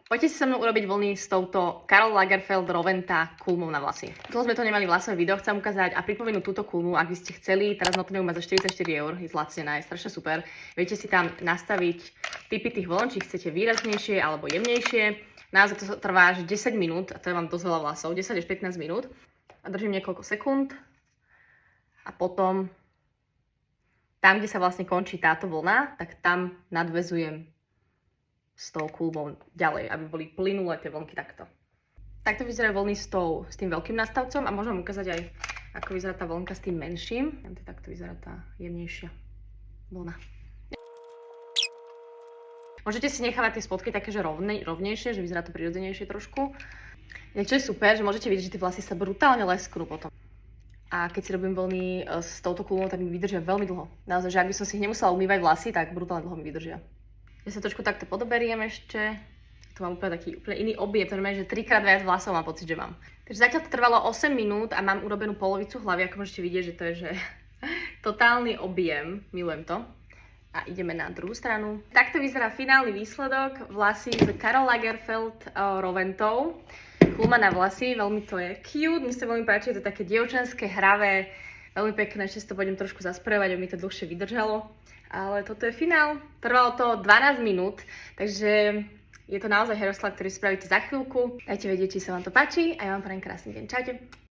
Poďte si so mnou urobiť vlny s touto Karl Lagerfeld Roventa kulmou na vlasy. Dlho sme to nemali vlasové video, chcem ukázať a pripomenúť túto kulmu, ak by ste chceli. Teraz na to má za 44 €, je zlacnená, je strašne super. Viete si tam nastaviť typy tých vln, či chcete výraznejšie alebo jemnejšie. Naozaj to trvá až 10 minút, a to je vám dosť veľa vlasov, 10 až 15 minút. A držím niekoľko sekúnd a potom tam, kde sa vlastne končí táto vlna, tak tam nadväzujem s tou kulbou ďalej, aby boli plynulé tie vlnky takto. Takto vyzerajú vlny s tým veľkým nastavcom a môžem ukázať aj, ako vyzerá tá vlnka s tým menším. Takto vyzerá tá jemnejšia vlna. Môžete si nechávať tie spodky také, že rovnejšie, že vyzerá to prirodzenejšie trošku. Čo je super, že môžete vidieť, že tie vlasy sa brutálne lesknú potom. A keď si robím vlny s touto kulmou, tak mi vydržia veľmi dlho. Naozaj, že ak by som si ich nemusela umývať vlasy, tak brutálne dlho mi vydržia. Ja sa trošku takto podoberiem ešte. Tu mám úplne taký iný objem, to znamená, že 3-krát viac vlasov mám pocit, že mám. Takže zatiaľ to trvalo 8 minút a mám urobenú polovicu hlavy, ako môžete vidieť, že to je že totálny objem, milujem to. A ideme na druhú stranu. Takto vyzerá finálny výsledok, vlasy z Karl Lagerfeld Roventou. Kulma na vlasy, veľmi to je cute, mi sa veľmi páči, je to také dievčenské, hravé, veľmi pekné, ešte si to budem trošku zasprejovať, aby mi to dlhšie vydržalo. Ale toto je finál, trvalo to 12 minút, takže je to naozaj hairstyle, ktorý spravíte za chvíľku. Dajte vedieť, či sa vám to páči a ja vám prajem krásny deň. Čaute.